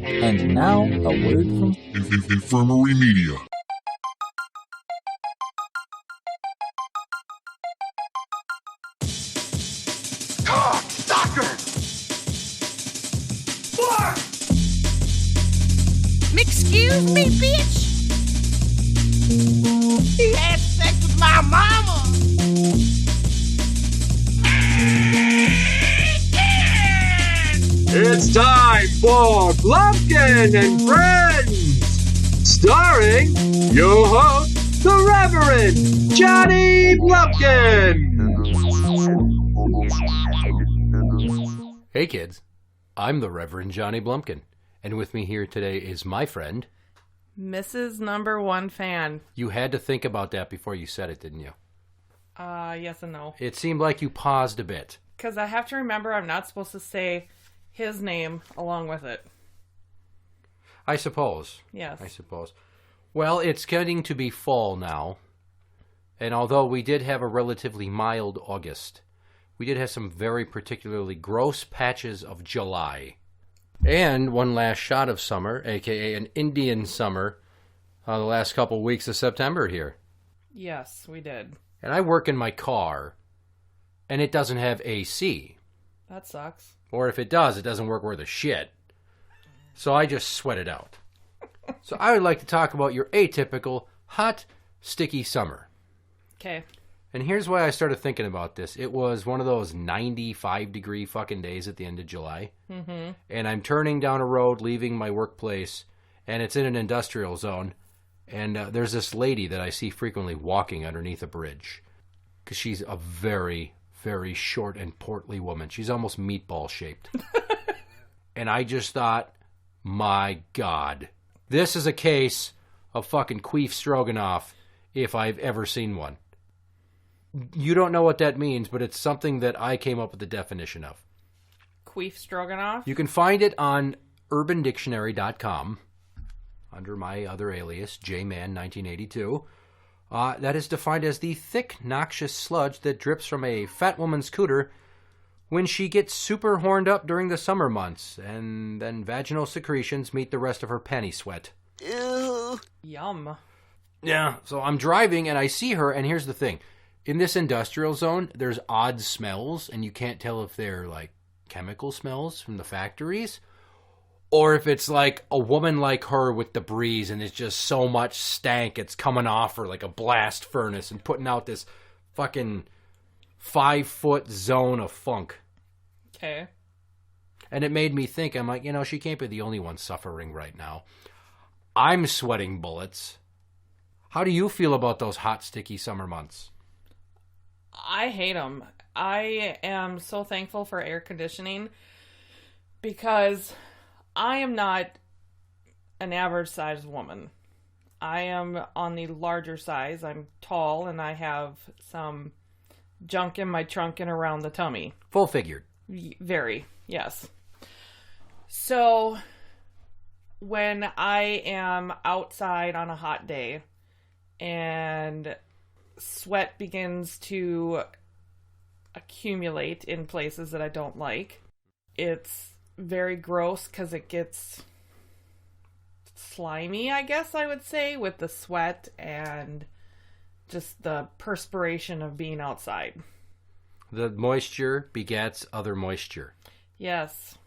And now, a word from Infirmary Media. Doctor! What? Excuse me, bitch? He had sex with my mama. It's time for Blumpkin and Friends, starring your host, the Reverend Johnny Blumpkin. Hey kids, I'm the Reverend Johnny Blumpkin, and with me here today is my friend, Mrs. Number One Fan. You had to think about that before you said it, didn't you? Yes and no. It seemed like you paused a bit. Because I have to remember I'm not supposed to say his name along with it. I suppose. Yes. I suppose. Well, it's getting to be fall now, and although we did have a relatively mild August, we did have some very particularly gross patches of July. And one last shot of summer, a.k.a. an Indian summer, the last couple weeks of September here. Yes, we did. And I work in my car, and it doesn't have AC. That sucks. Or if it does, it doesn't work worth a shit. So I just sweat it out. So I would like to talk about your atypical, hot, sticky summer. Okay. And here's why I started thinking about this. It was one of those 95-degree fucking days at the end of July. Mm-hmm. And I'm turning down a road, leaving my workplace, and it's in an industrial zone. And there's this lady that I see frequently walking underneath a bridge. Because she's a very, very short and portly woman. She's almost meatball-shaped. And I just thought, my God, this is a case of fucking queef stroganoff if I've ever seen one. You don't know what that means, but it's something that I came up with the definition of. Queef stroganoff? You can find it on urbandictionary.com under my other alias, jman1982. That is defined as the thick, noxious sludge that drips from a fat woman's cooter when she gets super horned up during the summer months, and then vaginal secretions meet the rest of her panty sweat. Ew. Yum. Yeah, so I'm driving and I see her, and here's the thing. In this industrial zone, there's odd smells, and you can't tell if they're like chemical smells from the factories, or if it's like a woman like her with the breeze, and it's just so much stank, it's coming off her like a blast furnace and putting out this fucking 5-foot zone of funk. Okay. And it made me think, I'm like, she can't be the only one suffering right now. I'm sweating bullets. How do you feel about those hot, sticky summer months? I hate them. I am so thankful for air conditioning because I am not an average sized woman. I am on the larger size. I'm tall and I have some junk in my trunk and around the tummy. Full figured. Very, yes. So when I am outside on a hot day and sweat begins to accumulate in places that I don't like, it's very gross because it gets slimy, I guess I would say, with the sweat and just the perspiration of being outside. The moisture begets other moisture. Yes.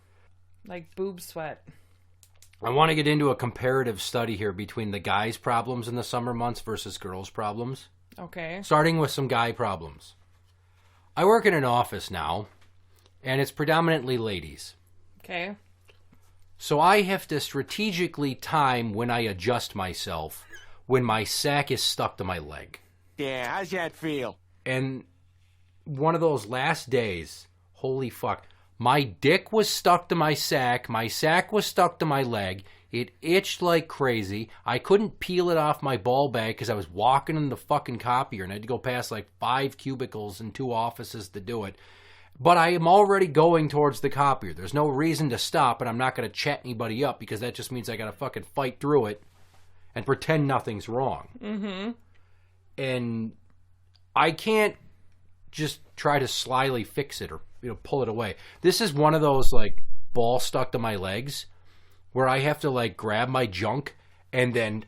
Like boob sweat. I want to get into a comparative study here between the guys' problems in the summer months versus girls' problems. Okay. Starting with some guy problems. I work in an office now, and it's predominantly ladies. Okay. So I have to strategically time when I adjust myself when my sack is stuck to my leg. Yeah, how's that feel? And one of those last days, holy fuck, my dick was stuck to my sack was stuck to my leg, it itched like crazy, I couldn't peel it off my ball bag because I was walking in the fucking copier and I had to go past like 5 cubicles and 2 offices to do it. But I am already going towards the copier. There's no reason to stop, and I'm not going to chat anybody up because that just means I got to fucking fight through it and pretend nothing's wrong. Mm-hmm. And I can't just try to slyly fix it or pull it away. This is one of those like ball stuck to my legs where I have to, like, grab my junk and then,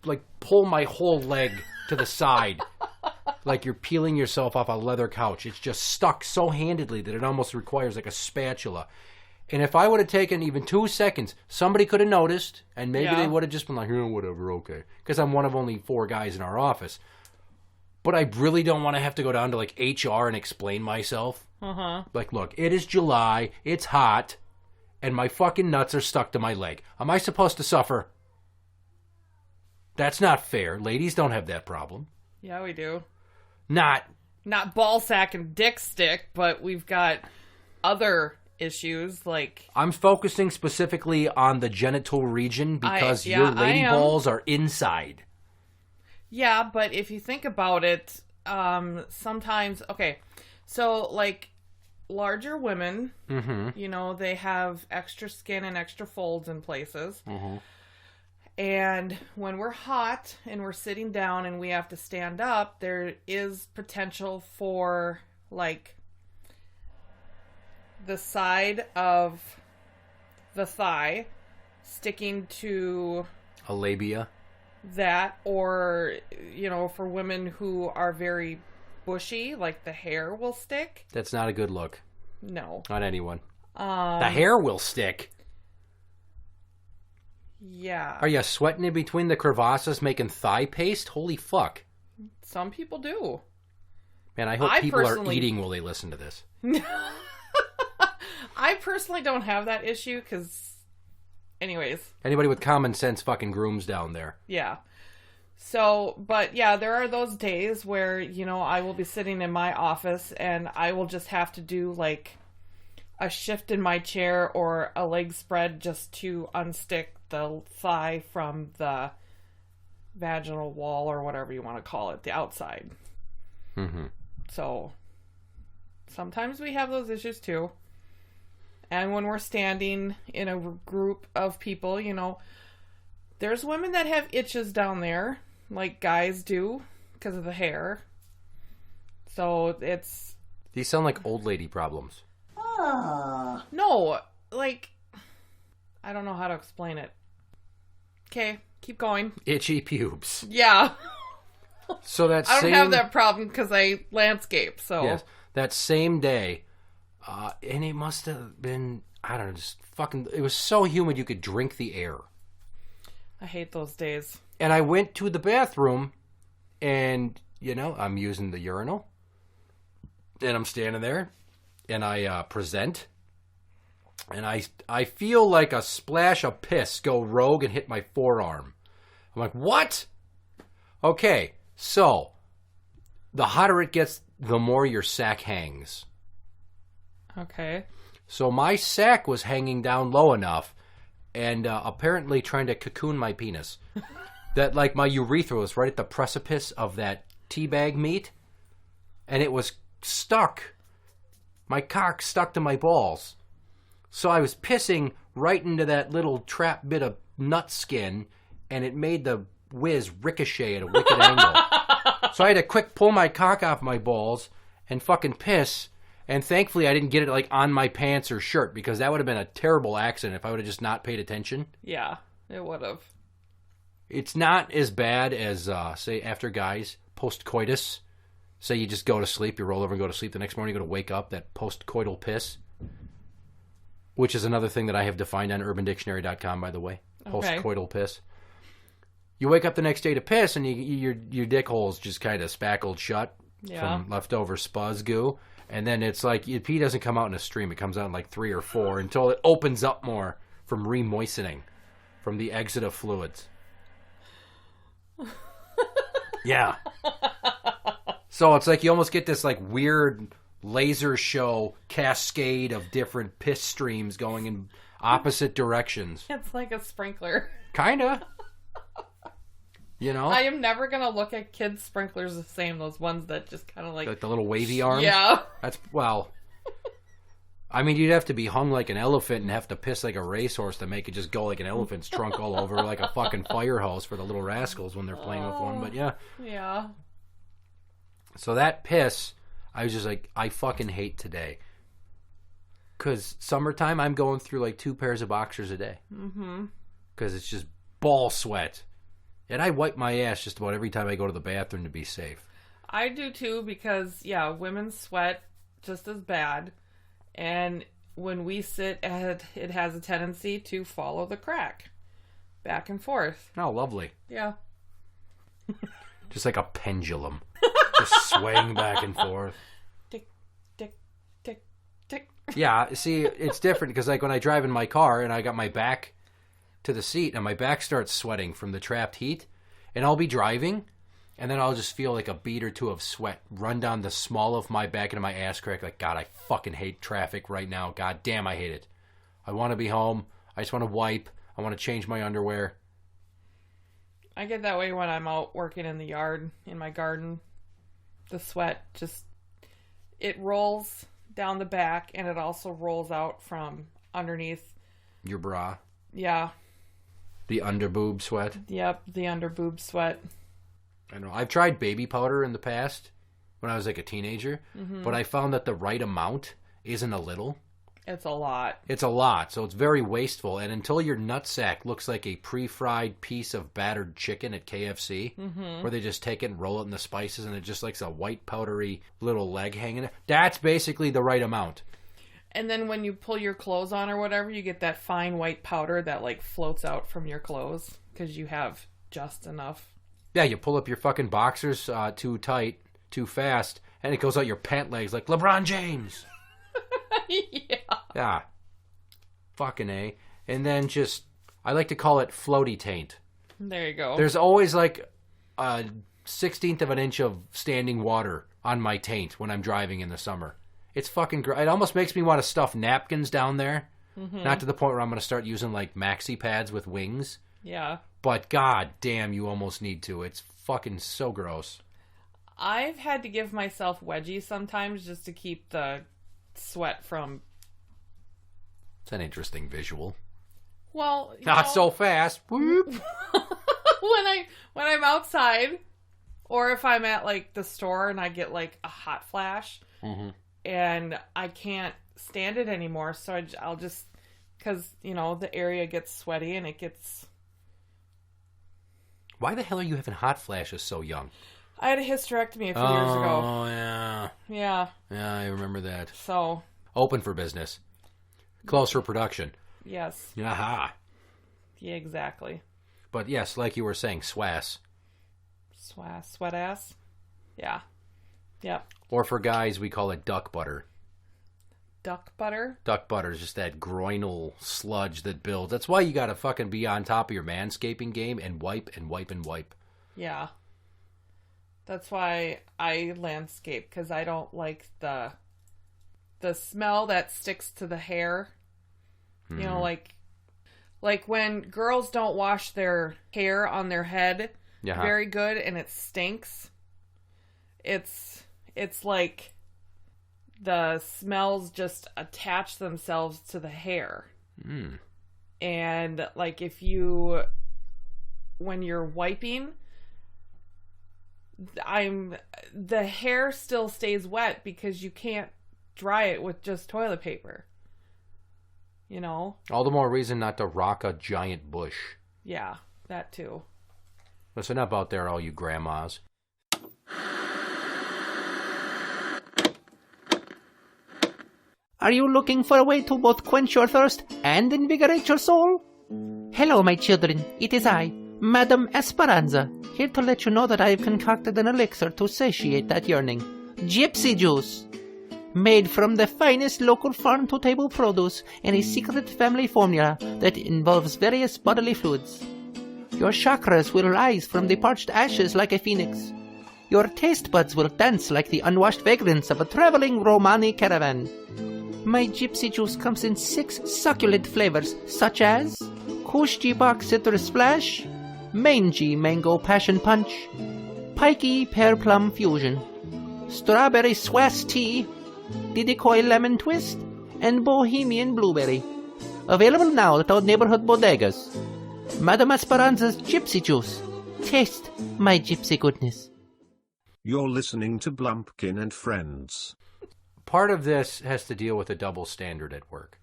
like, pull my whole leg to the side. Like you're peeling yourself off a leather couch. It's just stuck so handedly that it almost requires, like, a spatula. And if I would have taken even 2 seconds, somebody could have noticed, and maybe they would have just been like, oh, whatever, okay. Because I'm one of only 4 guys in our office. But I really don't want to have to go down to, like, HR and explain myself. Like, look, it is July, it's hot, and my fucking nuts are stuck to my leg. Am I supposed to suffer? That's not fair. Ladies don't have that problem. Yeah, we do. Not ball sack and dick stick, but we've got other issues like... I'm focusing specifically on the genital region because your lady balls are inside. Yeah, but if you think about it, sometimes... Okay, so, like, larger women, you know, they have extra skin and extra folds in places. And when we're hot and we're sitting down and we have to stand up, there is potential for, like, the side of the thigh sticking to... a labia. That, or, you know, for women who are very bushy, like the hair will stick. That's not a good look. No. On anyone. The hair will stick. Yeah. Are you sweating in between the crevasses making thigh paste? Holy fuck. Some people do. Man, I hope people are eating while they listen to this. I personally don't have that issue because... Anyways. Anybody with common sense fucking grooms down there. Yeah. So, but yeah, there are those days where, you know, I will be sitting in my office and I will just have to do, like, a shift in my chair or a leg spread just to unstick the thigh from the vaginal wall or whatever you want to call it, the outside. So, sometimes we have those issues too. And when we're standing in a group of people, you know, there's women that have itches down there, like guys do, because of the hair. So it's... These sound like old lady problems. No, like... I don't know how to explain it. Okay, keep going. Itchy pubes. Yeah. So that I don't have that problem because I landscape, so... Yes, that same day... and it must have been, I don't know, just fucking, it was so humid you could drink the air. I hate those days. And I went to the bathroom, and, you know, I'm using the urinal, and I'm standing there, and I present, and I feel like a splash of piss go rogue and hit my forearm. I'm like, what? Okay, so, the hotter it gets, the more your sack hangs. Okay. So my sack was hanging down low enough and apparently trying to cocoon my penis. That, like, my urethra was right at the precipice of that teabag meat. And it was stuck. My cock stuck to my balls. So I was pissing right into that little trap bit of nut skin. And it made the whiz ricochet at a wicked angle. So I had to quick pull my cock off my balls and fucking piss. And thankfully, I didn't get it, like, on my pants or shirt, because that would have been a terrible accident if I would have just not paid attention. Yeah, it would have. It's not as bad as, say, after guys, post-coitus. Say you just go to sleep, you roll over and go to sleep. The next morning, you're going to wake up, that post-coital piss. Which is another thing that I have defined on UrbanDictionary.com, by the way. Post-coital piss. You wake up the next day to piss, and your dick hole's just kind of spackled shut from leftover spuzz goo. And then it's like, pee doesn't come out in a stream. It comes out in like 3 or 4 until it opens up more from remoistening from the exit of fluids. Yeah. So it's like you almost get this like weird laser show cascade of different piss streams going in opposite directions. It's like a sprinkler. Kinda. You know? I am never going to look at kids' sprinklers the same. Those ones that just kind of like the little wavy arms? Yeah. That's, well, I mean, you'd have to be hung like an elephant and have to piss like a racehorse to make it just go like an elephant's trunk all over like a fucking fire hose for the little rascals when they're playing with one. But yeah. Yeah. So that piss, I was just like, I fucking hate today. Because summertime, I'm going through like 2 pairs of boxers a day. Mm-hmm. Because it's just ball sweat. And I wipe my ass just about every time I go to the bathroom to be safe. I do too because, yeah, women sweat just as bad. And when we sit, it has a tendency to follow the crack. Back and forth. Oh, lovely. Yeah. Just like a pendulum. Just swaying back and forth. Tick, tick, tick, tick. Yeah, see, it's different because like when I drive in my car and I got my back to the seat and my back starts sweating from the trapped heat, and I'll be driving and then I'll just feel like a bead or two of sweat run down the small of my back into my ass crack. Like, God, I fucking hate traffic right now. God damn, I hate it. I want to be home. I just want to wipe. I want to change my underwear. I get that way when I'm out working in the yard, in my garden. The sweat just, it rolls down the back and it also rolls out from underneath. Your bra. Yeah. The underboob sweat. Yep, the underboob sweat. I know. I've tried baby powder in the past when I was like a teenager, but I found that the right amount isn't a little. It's a lot. It's a lot, so it's very wasteful. And until your nutsack looks like a pre-fried piece of battered chicken at KFC, where they just take it and roll it in the spices, and it just looks a white powdery little leg hanging, that's basically the right amount. And then when you pull your clothes on or whatever, you get that fine white powder that like floats out from your clothes because you have just enough. Yeah, you pull up your fucking boxers too tight, too fast, and it goes out your pant legs like LeBron James. Yeah. Yeah. Fucking A. And then just, I like to call it floaty taint. There you go. There's always like a 1/16 of an inch of standing water on my taint when I'm driving in the summer. It's fucking great. It almost makes me want to stuff napkins down there. Not to the point where I'm going to start using like maxi pads with wings. Yeah. But god damn, you almost need to. It's fucking so gross. I've had to give myself wedgies sometimes just to keep the sweat from... It's an interesting visual. Well, Not so fast. Whoop. when I'm outside, or if I'm at like the store and I get like a hot flash, and I can't stand it anymore, so I'll just, because the area gets sweaty and it gets. Why the hell are you having hot flashes so young? I had a hysterectomy a few years ago. Oh yeah. Yeah. Yeah, I remember that. So. Open for business. Close for production. Yes. Aha. Yeah, exactly. But yes, like you were saying, swass. Sweat ass? Yeah. Yep. Or for guys, we call it duck butter. Duck butter? Duck butter is just that groinal sludge that builds. That's why you gotta fucking be on top of your manscaping game and wipe and wipe and wipe. Yeah. That's why I landscape, because I don't like the smell that sticks to the hair. Like when girls don't wash their hair on their head very good and it stinks. It's like the smells just attach themselves to the hair. And like when you're wiping, the hair still stays wet because you can't dry it with just toilet paper. All the more reason not to rock a giant bush. Yeah, that too. Listen up out there, all you grandmas. Are you looking for a way to both quench your thirst and invigorate your soul? Hello, my children. It is I, Madame Esperanza, here to let you know that I have concocted an elixir to satiate that yearning. Gypsy juice. Made from the finest local farm-to-table produce in a secret family formula that involves various bodily fluids. Your chakras will rise from the parched ashes like a phoenix. Your taste buds will dance like the unwashed vagrants of a traveling Romani caravan. My gypsy juice comes in 6 succulent flavors, such as Kushji Bach Citrus Splash, Mangy Mango Passion Punch, Pikey Pear Plum Fusion, Strawberry Swass Tea, Didicoy Lemon Twist, and Bohemian Blueberry. Available now at our neighborhood bodegas. Madame Esperanza's Gypsy Juice. Taste my gypsy goodness. You're listening to Blumpkin and Friends. part of this has to deal with a double standard at work.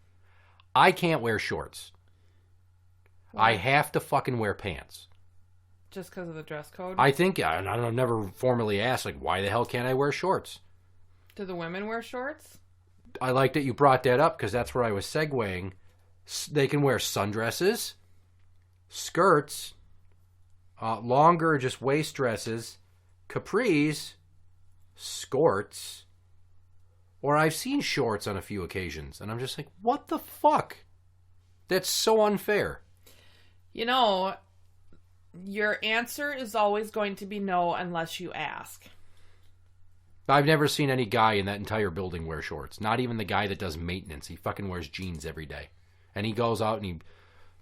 I can't wear shorts. Why? I have to fucking wear pants. Just because of the dress code? I think, and I've never formally asked, like, why the hell can't I wear shorts? Do the women wear shorts? I like that you brought that up because that's where I was segueing. They can wear sundresses, skirts, longer just waist dresses, capris, skirts, or I've seen shorts on a few occasions, and I'm just like, what the fuck? That's so unfair. You know, your answer is always going to be no unless you ask. I've never seen any guy in that entire building wear shorts. Not even the guy that does maintenance. He fucking wears jeans every day. And he goes out and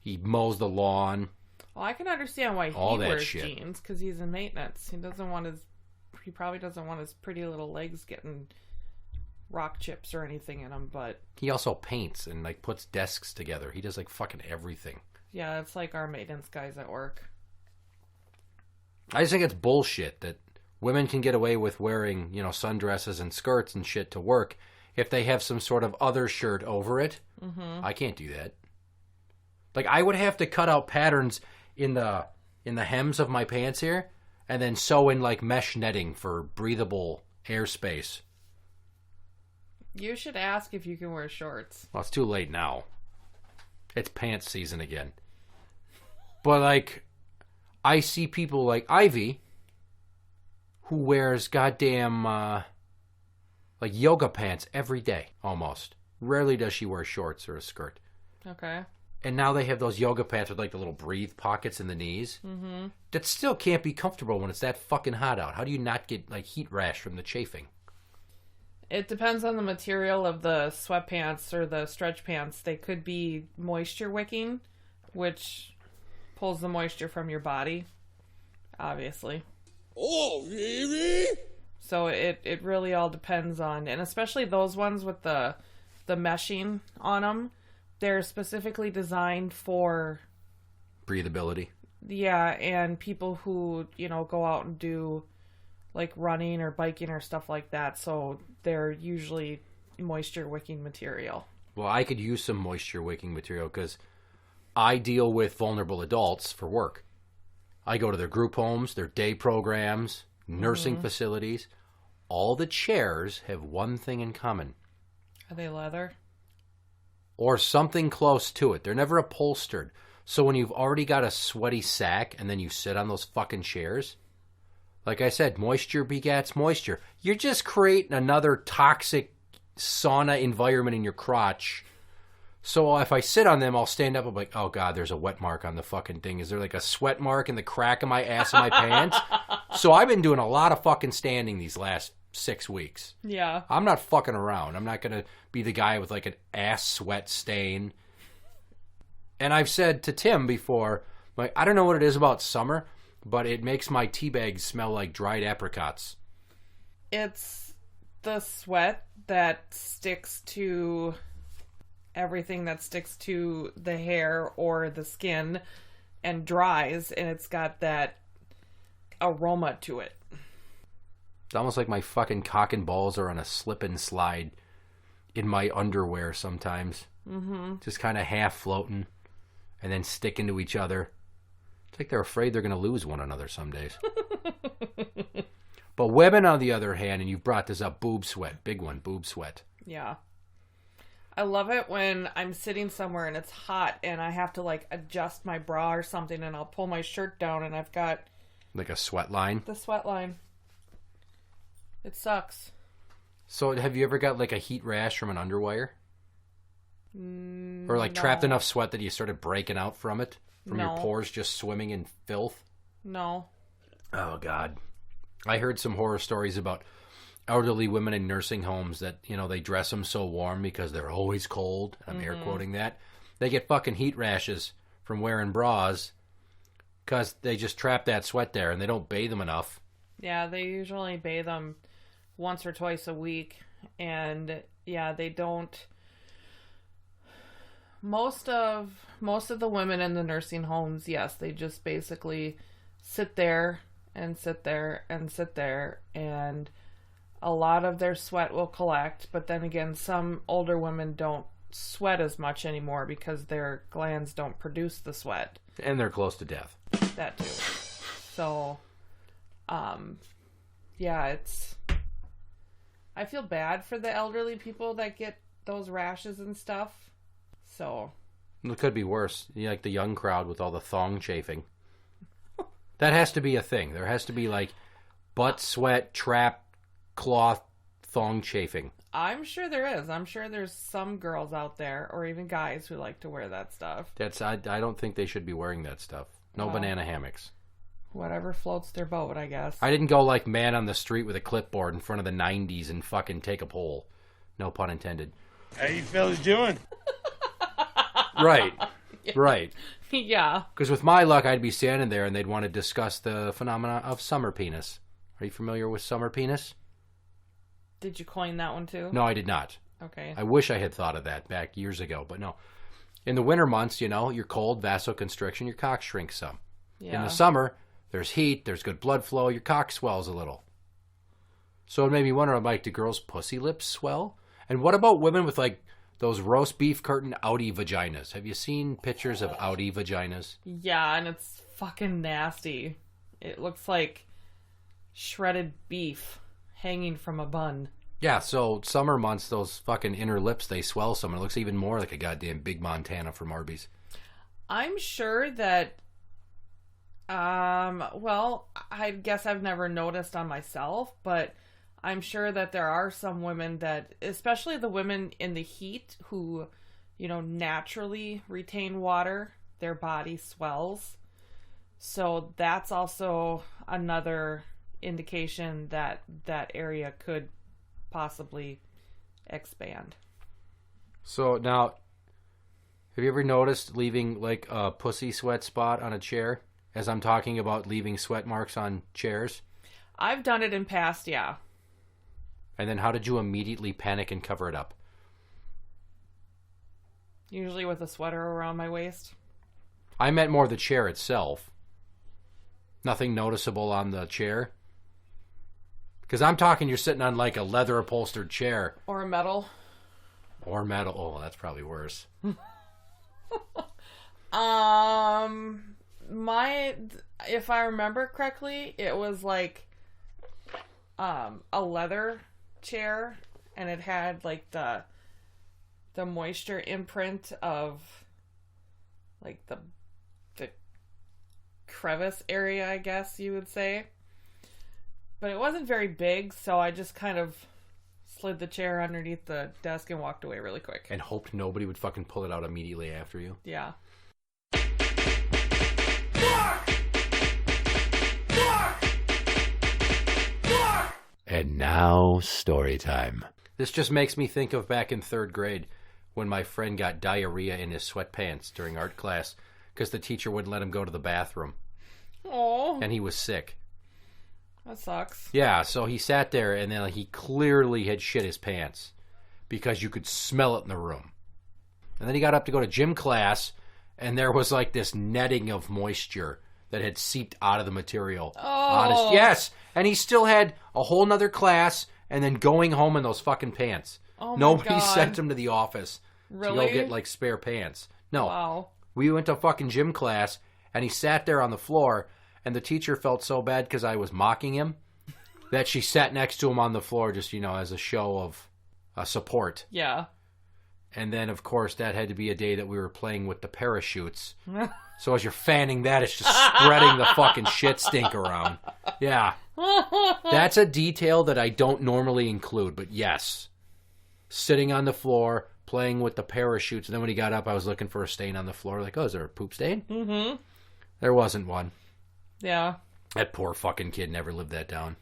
he mows the lawn. Well, I can understand why he wears jeans, because he's in maintenance. He probably doesn't want his pretty little legs getting rock chips or anything in them, but... He also paints and, like, puts desks together. He does, like, fucking everything. Yeah, it's like our maintenance guys at work. I just think it's bullshit that women can get away with wearing, sundresses and skirts and shit to work if they have some sort of other shirt over it. Mm-hmm. I can't do that. Like, I would have to cut out patterns in the hems of my pants here and then sew in, like, mesh netting for breathable airspace. You should ask if you can wear shorts. Well, it's too late now. It's pants season again. But, like, I see people like Ivy who wears goddamn, like, yoga pants every day, almost. Rarely does she wear shorts or a skirt. Okay. And now they have those yoga pants with, like, the little breathe pockets in the knees. Mm-hmm. That still can't be comfortable when it's that fucking hot out. How do you not get, like, heat rash from the chafing? It depends on the material of the sweatpants or the stretch pants. They could be moisture wicking, which pulls the moisture from your body, obviously. Oh, really? So it really all depends on, and especially those ones with the meshing on them, they're specifically designed for breathability. Yeah, and people who, go out and do like running or biking or stuff like that, so they're usually moisture wicking material. Well, I could use some moisture wicking material because I deal with vulnerable adults for work. I go to their group homes, their day programs, nursing facilities. All the chairs have one thing in common. Are they leather? Or something close to it. They're never upholstered. So when you've already got a sweaty sack and then you sit on those fucking chairs, like I said, moisture begats moisture. You're just creating another toxic sauna environment in your crotch. So if I sit on them, I'll stand up. I'm like, oh, God, there's a wet mark on the fucking thing. Is there like a sweat mark in the crack of my ass in my pants? So I've been doing a lot of fucking standing these last 6 weeks. Yeah. I'm not fucking around. I'm not going to be the guy with like an ass sweat stain. And I've said to Tim before, like, I don't know what it is about summer, but it makes my tea bags smell like dried apricots. It's the sweat that sticks to everything that sticks to the hair or the skin and dries, and it's got that aroma to it. It's almost like my fucking cock and balls are on a slip and slide in my underwear sometimes. Mm-hmm. Just kind of half floating and then sticking to each other. It's like they're afraid they're going to lose one another some days. But women, on the other hand, and you brought this up, boob sweat. Big one, boob sweat. Yeah. I love it when I'm sitting somewhere and it's hot and I have to like adjust my bra or something and I'll pull my shirt down and I've got... Like a sweat line? The sweat line. It sucks. So have you ever got like a heat rash from an underwire? Or like trapped enough sweat that you started breaking out from it? From your pores just swimming in filth? No. Oh, God. I heard some horror stories about elderly women in nursing homes that, they dress them so warm because they're always cold. I'm air quoting that. They get fucking heat rashes from wearing bras because they just trap that sweat there and they don't bathe them enough. Yeah, they usually bathe them once or twice a week. And, yeah, they don't... Most of the women in the nursing homes, yes, they just basically sit there and sit there and sit there, and a lot of their sweat will collect, but then again, some older women don't sweat as much anymore because their glands don't produce the sweat. And they're close to death. That too. So, yeah, I feel bad for the elderly people that get those rashes and stuff. So. It could be worse. Like the young crowd with all the thong chafing. That has to be a thing. There has to be like butt sweat, trap, cloth, thong chafing. I'm sure there is. I'm sure there's some girls out there, or even guys, who like to wear that stuff. I don't think they should be wearing that stuff. No banana hammocks. Whatever floats their boat, I guess. I didn't go like man on the street with a clipboard in front of the 90s and fucking take a poll. No pun intended. How you fellas doing? Right. Yeah. Right. Yeah. Because with my luck, I'd be standing there and they'd want to discuss the phenomena of summer penis. Are you familiar with summer penis? Did you coin that one too? No, I did not. Okay. I wish I had thought of that back years ago, but no. In the winter months, you're cold, vasoconstriction, your cock shrinks some. Yeah. In the summer, there's heat, there's good blood flow, your cock swells a little. So it made me wonder, like, do girls' pussy lips swell? And what about women with, like, those roast beef curtain outie vaginas? Have you seen pictures of outie vaginas? Yeah, and it's fucking nasty. It looks like shredded beef hanging from a bun. Yeah, so summer months, those fucking inner lips, they swell some. It looks even more like a goddamn Big Montana from Arby's. I'm sure that, well, I guess I've never noticed on myself, but I'm sure that there are some women that, especially the women in the heat who, naturally retain water, their body swells. So that's also another indication that that area could possibly expand. So now, have you ever noticed leaving like a pussy sweat spot on a chair? As I'm talking about leaving sweat marks on chairs? I've done it in past, yeah. And then how did you immediately panic and cover it up? Usually with a sweater around my waist. I meant more the chair itself. Nothing noticeable on the chair? Because I'm talking you're sitting on like a leather upholstered chair. Or a metal. Or metal. Oh, that's probably worse. If I remember correctly, it was like a leather chair, and it had like the moisture imprint of like the crevice area, I guess you would say. But it wasn't very big, so I just kind of slid the chair underneath the desk and walked away really quick. And hoped nobody would fucking pull it out immediately after you. Yeah. And now, story time. This just makes me think of back in 3rd grade when my friend got diarrhea in his sweatpants during art class because the teacher wouldn't let him go to the bathroom. Oh. And he was sick. That sucks. Yeah, so he sat there and then he clearly had shit his pants because you could smell it in the room. And then he got up to go to gym class and there was like this netting of moisture that had seeped out of the material. Oh. Yes, and he still had a whole nother class and then going home in those fucking pants. Oh my Nobody God. sent him to the office Really? to go get like spare pants. No. Wow. We went to fucking gym class and he sat there on the floor and the teacher felt so bad because I was mocking him that she sat next to him on the floor just, as a show of support. Yeah. And then, of course, that had to be a day that we were playing with the parachutes. So as you're fanning that, it's just spreading the fucking shit stink around. Yeah. That's a detail that I don't normally include, but yes. Sitting on the floor, playing with the parachutes. And then when he got up, I was looking for a stain on the floor. Like, oh, is there a poop stain? Mm-hmm. There wasn't one. Yeah. That poor fucking kid never lived that down.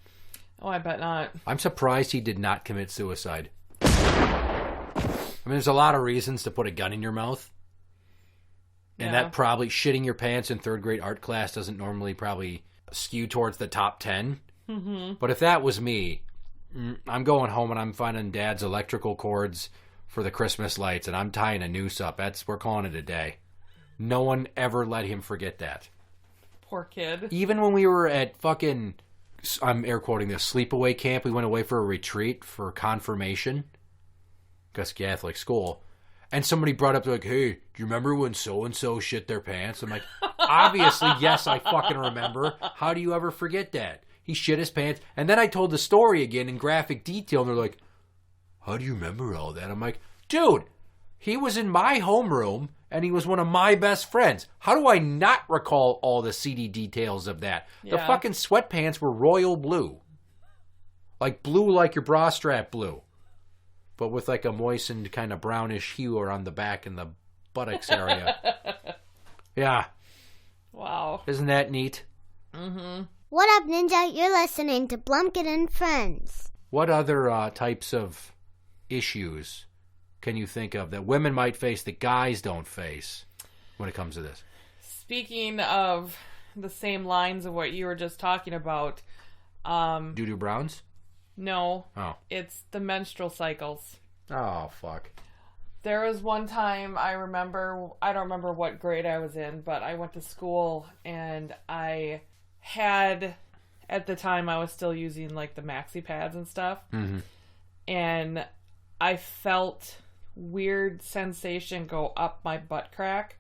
Oh, I bet not. I'm surprised he did not commit suicide. I mean, there's a lot of reasons to put a gun in your mouth. And that probably, shitting your pants in 3rd grade art class doesn't normally probably skew towards the top 10. Mm-hmm. But if that was me, I'm going home and I'm finding Dad's electrical cords for the Christmas lights and I'm tying a noose up. We're calling it a day. No one ever let him forget that. Poor kid. Even when we were at fucking I'm air quoting this, sleepaway camp. We went away for a retreat for confirmation. Because Catholic school. And somebody brought up, they're like, hey, do you remember when so-and-so shit their pants? I'm like, obviously, yes, I fucking remember. How do you ever forget that? He shit his pants. And then I told the story again in graphic detail, and they're like, how do you remember all that? I'm like, dude, he was in my homeroom, and he was one of my best friends. How do I not recall all the seedy details of that? Yeah. The fucking sweatpants were royal blue. Like blue like your bra strap blue. But with like a moistened kind of brownish hue around the back and the buttocks area. Yeah. Wow. Isn't that neat? Mm-hmm. What up, Ninja? You're listening to Blumpkin and Friends. What other types of issues can you think of that women might face that guys don't face when it comes to this? Speaking of the same lines of what you were just talking about. Doo-doo browns? No. Oh. It's the menstrual cycles. Oh, fuck. There was one time I don't remember what grade I was in, but I went to school and I had, at the time I was still using like the maxi pads and stuff. Mm-hmm. And I felt weird sensation go up my butt crack.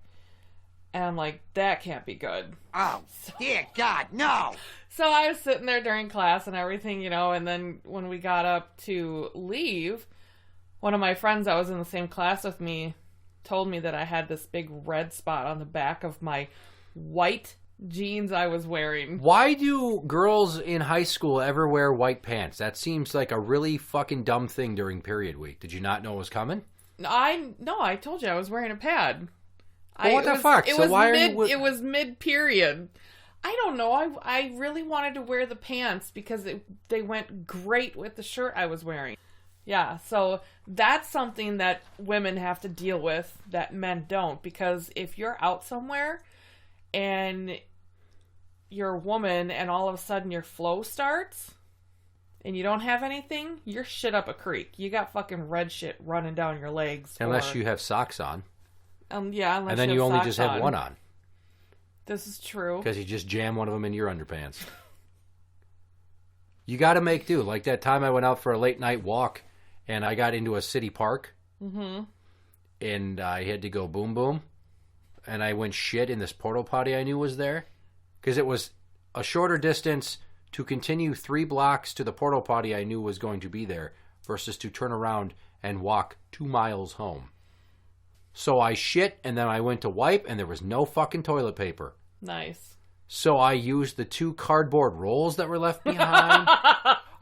And I'm like, that can't be good. Oh, dear God, no! So I was sitting there during class and everything, you know, and then when we got up to leave, one of my friends that was in the same class with me told me that I had this big red spot on the back of my white jeans I was wearing. Why do girls in high school ever wear white pants? That seems like a really fucking dumb thing during period week. Did you not know it was coming? I told you I was wearing a pad. Well, what the fuck? So why are you... It was mid-period. I don't know. I really wanted to wear the pants because they went great with the shirt I was wearing. Yeah, so that's something that women have to deal with that men don't. Because if you're out somewhere and you're a woman and all of a sudden your flow starts and you don't have anything, you're shit up a creek. You got fucking red shit running down your legs. Unless you have socks on. Yeah, unless and then you only just have one on. This is true. Because you just jam one of them in your underpants. You got to make do. Like that time I went out for a late night walk and I got into a city park. Mm-hmm. And I had to go boom boom. And I went shit in this porta potty I knew was there. Because it was a shorter distance to continue 3 blocks to the porta potty I knew was going to be there versus to turn around and walk 2 miles home. So I shit, and then I went to wipe, and there was no fucking toilet paper. Nice. So I used the 2 cardboard rolls that were left behind.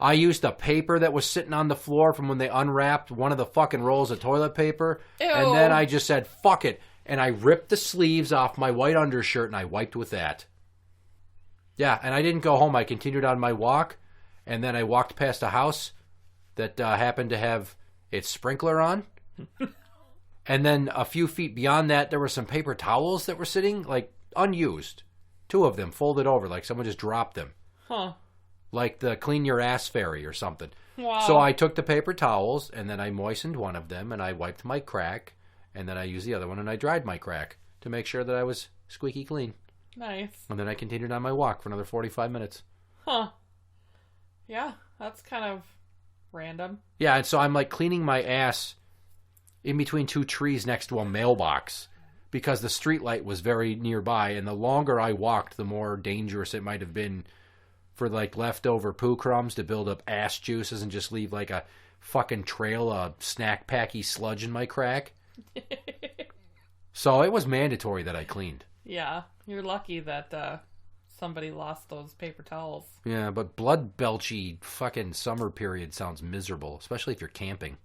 I used the paper that was sitting on the floor from when they unwrapped one of the fucking rolls of toilet paper. Ew. And then I just said, fuck it. And I ripped the sleeves off my white undershirt, and I wiped with that. Yeah, and I didn't go home. I continued on my walk, and then I walked past a house that happened to have its sprinkler on. And then a few feet beyond that, there were some paper towels that were sitting, like, unused. 2 of them folded over, like someone just dropped them. Huh. Like the clean your ass fairy or something. Wow. So I took the paper towels, and then I moistened one of them, and I wiped my crack, and then I used the other one, and I dried my crack to make sure that I was squeaky clean. Nice. And then I continued on my walk for another 45 minutes. Huh. Yeah, that's kind of random. Yeah, and so I'm, like, cleaning my ass in between 2 trees next to a mailbox because the streetlight was very nearby, and the longer I walked, the more dangerous it might have been for, like, leftover poo crumbs to build up ass juices and just leave, like, a fucking trail of snack packy sludge in my crack. So it was mandatory that I cleaned. Yeah, you're lucky that somebody lost those paper towels. Yeah, but blood belchy fucking summer period sounds miserable, especially if you're camping.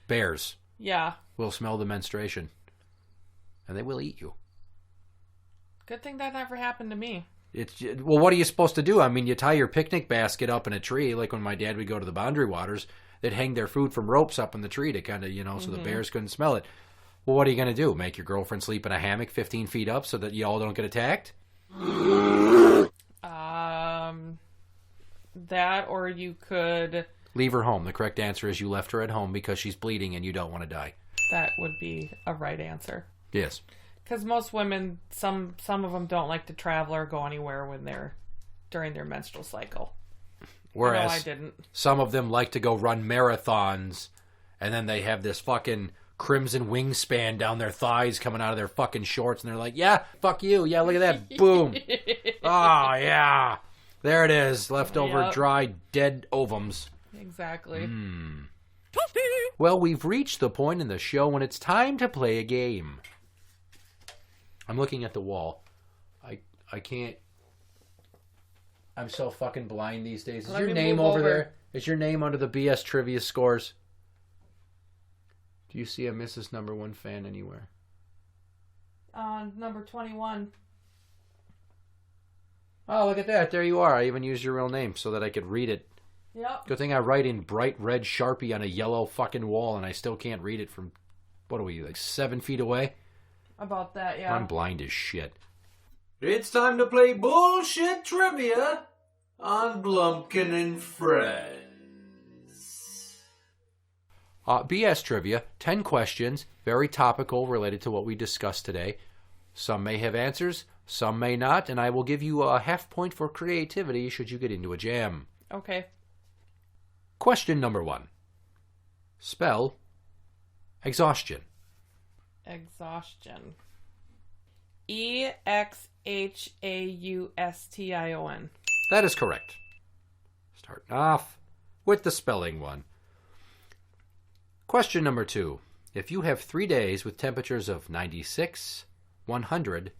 Bears. Yeah. Will smell the menstruation. And they will eat you. Good thing that never happened to me. Well, what are you supposed to do? I mean, you tie your picnic basket up in a tree, like when my dad would go to the Boundary Waters, they'd hang their food from ropes up in the tree to kind of, so the bears couldn't smell it. Well, what are you going to do? Make your girlfriend sleep in a hammock 15 feet up so that you all don't get attacked? That, or you could... Leave her home. The correct answer is you left her at home because she's bleeding and you don't want to die. That would be a right answer. Yes. Because most women, some of them don't like to travel or go anywhere when they're during their menstrual cycle. Whereas I didn't. Some of them like to go run marathons, and then they have this fucking crimson wingspan down their thighs coming out of their fucking shorts, and they're like, yeah, fuck you. Yeah, look at that. Boom. Oh, yeah. There it is. Leftover dry, dead ovums. Exactly. Well, we've reached the point in the show when it's time to play a game. I'm looking at the wall. I can't... I'm so fucking blind these days. Is your name over there? Is your name under the BS trivia scores? Do you see a Mrs. Number One fan anywhere? Number 21. Oh, look at that. There you are. I even used your real name so that I could read it. Yep. Good thing I write in bright red Sharpie on a yellow fucking wall, and I still can't read it from, what are we, like 7 feet away? About that, yeah. I'm blind as shit. It's time to play bullshit trivia on Blumpkin and Friends. BS trivia, 10 questions, very topical, related to what we discussed today. Some may have answers, some may not, and I will give you a half point for creativity should you get into a jam. Okay. Question number 1. Spell exhaustion. Exhaustion. EXHAUSTION. That is correct. Starting off with the spelling one. Question number 2. If you have 3 days with temperatures of 96, 100,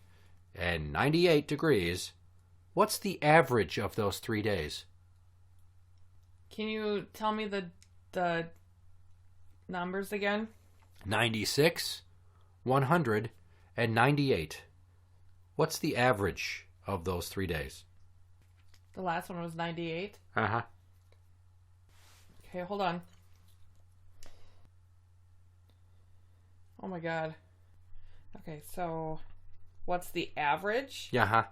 and 98 degrees, what's the average of those 3 days? Can you tell me the numbers again? 96, 100, and 98. What's the average of those 3 days? The last one was 98. Uh-huh. Okay, hold on. Oh my god. Okay, so what's the average? Yeah,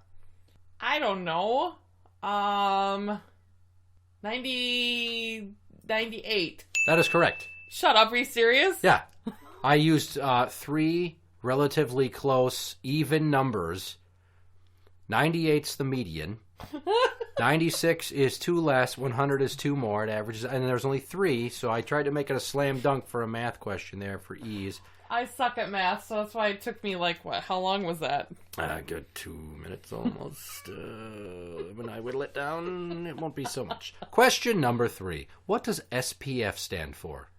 I don't know. 98. That is correct. Shut up, are you serious? Yeah. I used 3 relatively close, even numbers. 98's the median. 96 is 2 less, 100 is 2 more. It averages, and there's only 3, so I tried to make it a slam dunk for a math question there for ease. I suck at math, so that's why it took me, like, what? How long was that? Good 2 minutes almost. When I whittle it down, it won't be so much. Question number 3. What does SPF stand for?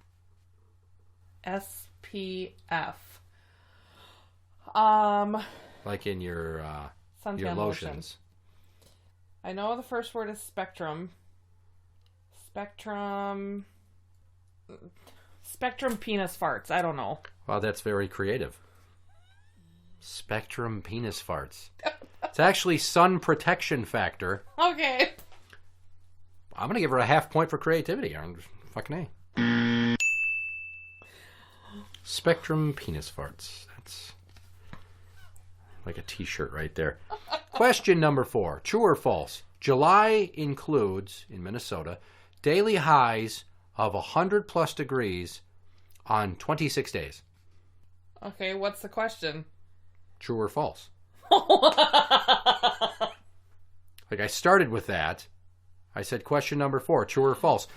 SPF. Like in your Suntan lotions. I know the first word is spectrum. Spectrum penis farts. I don't know. Wow, that's very creative. Spectrum penis farts. It's actually sun protection factor. Okay. I'm going to give her a half point for creativity. Fucking A. Spectrum penis farts. That's like a t-shirt right there. Question number 4. True or false? July includes, in Minnesota, daily highs of 100 plus degrees on 26 days. Okay, what's the question? True or false? Like I started with that. I said question number 4, true or false?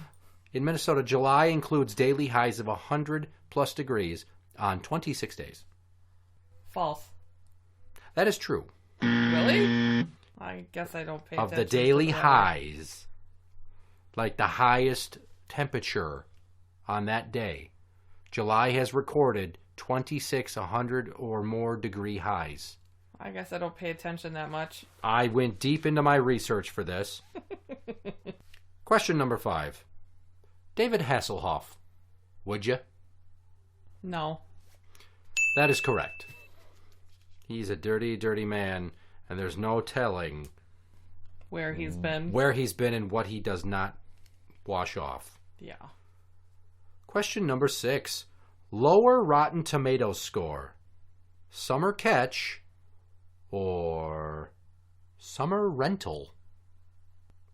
In Minnesota, July includes daily highs of 100 plus degrees on 26 days. False. That is true. Really? I guess I don't pay attention. Of the daily highs, like the highest temperature on that day, July has recorded 26 100 or more degree highs. I guess I don't pay attention that much. I went deep into my research for this. Question number 5. David Hasselhoff. Would you? No. That is correct. He's a dirty, dirty man, and there's no telling where he's been. Where he's been and what he does not wash off. Yeah. Question number 6. Lower Rotten Tomatoes score. Summer Catch or Summer Rental?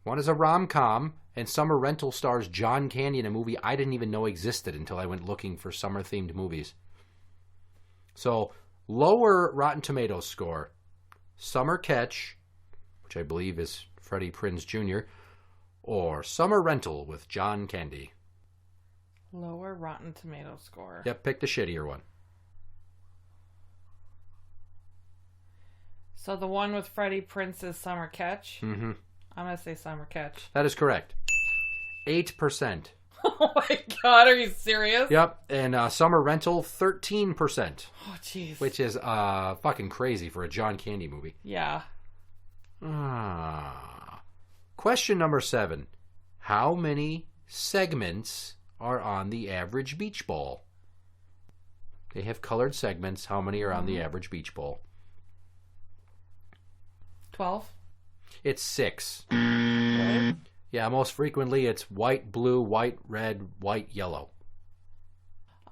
One is a rom-com, and Summer Rental stars John Candy in a movie I didn't even know existed until I went looking for summer-themed movies. So, lower Rotten Tomatoes score. Summer Catch, which I believe is Freddie Prinze Jr., or Summer Rental with John Candy? Lower Rotten Tomato score. Yep, pick the shittier one. So the one with Freddie Prince's Summer Catch? Mm-hmm. I'm going to say Summer Catch. That is correct. 8%. Oh my god, are you serious? Yep, and Summer Rental, 13%. Oh, jeez. Which is fucking crazy for a John Candy movie. Yeah. Question number 7. How many segments are on the average beach ball? They have colored segments. How many are on the average beach ball? 12? It's 6. Really? Yeah, most frequently it's white, blue, white, red, white, yellow.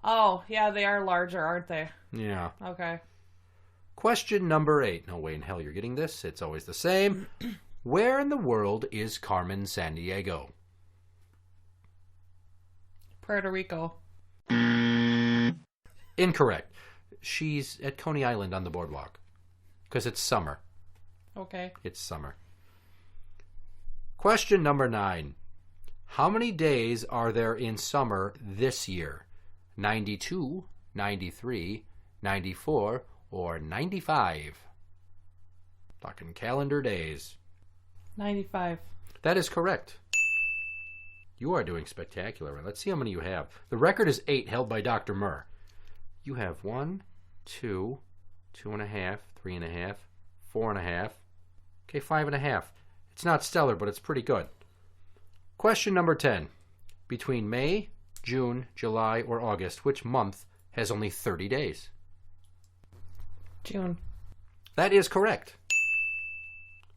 Oh, yeah, they are larger, aren't they? Yeah. Okay. Question number 8. No way in hell you're getting this. It's always the same. Where in the world is Carmen Sandiego? Puerto Rico. Incorrect. She's at Coney Island on the boardwalk. Because it's summer. Okay. It's summer. Question number 9. How many days are there in summer this year? 92, 93, 94, or 95? Talking calendar days. 95. That is correct. You are doing spectacular. Let's see how many you have. The record is 8, held by Dr. Murr. You have 1, 2, 2.5, 3.5, 4.5. Okay, 5.5. It's not stellar, but it's pretty good. Question number 10. Between May, June, July, or August, which month has only 30 days? June. That is correct.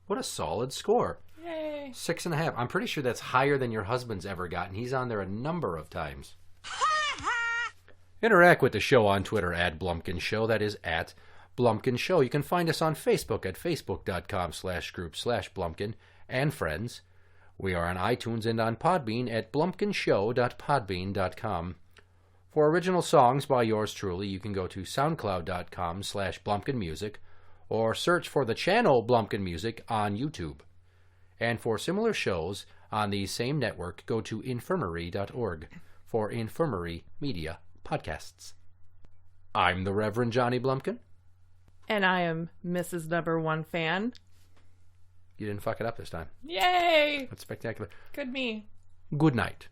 What a solid score. Yay. 6.5. I'm pretty sure that's higher than your husband's ever gotten. He's on there a number of times. Interact with the show on Twitter at Blumpkin Show. That is at Blumpkin Show. You can find us on Facebook at facebook.com/group/Blumpkin and friends. We are on iTunes and on Podbean at blumpkinshow.podbean.com. For original songs by yours truly, you can go to soundcloud.com/BlumpkinMusic or search for the channel Blumpkin Music on YouTube. And for similar shows on the same network, go to infirmary.org for Infirmary Media podcasts. I'm the Reverend Johnny Blumpkin. And I am Mrs. Number 1 fan. You didn't fuck it up this time. Yay! That's spectacular. Good me. Good night.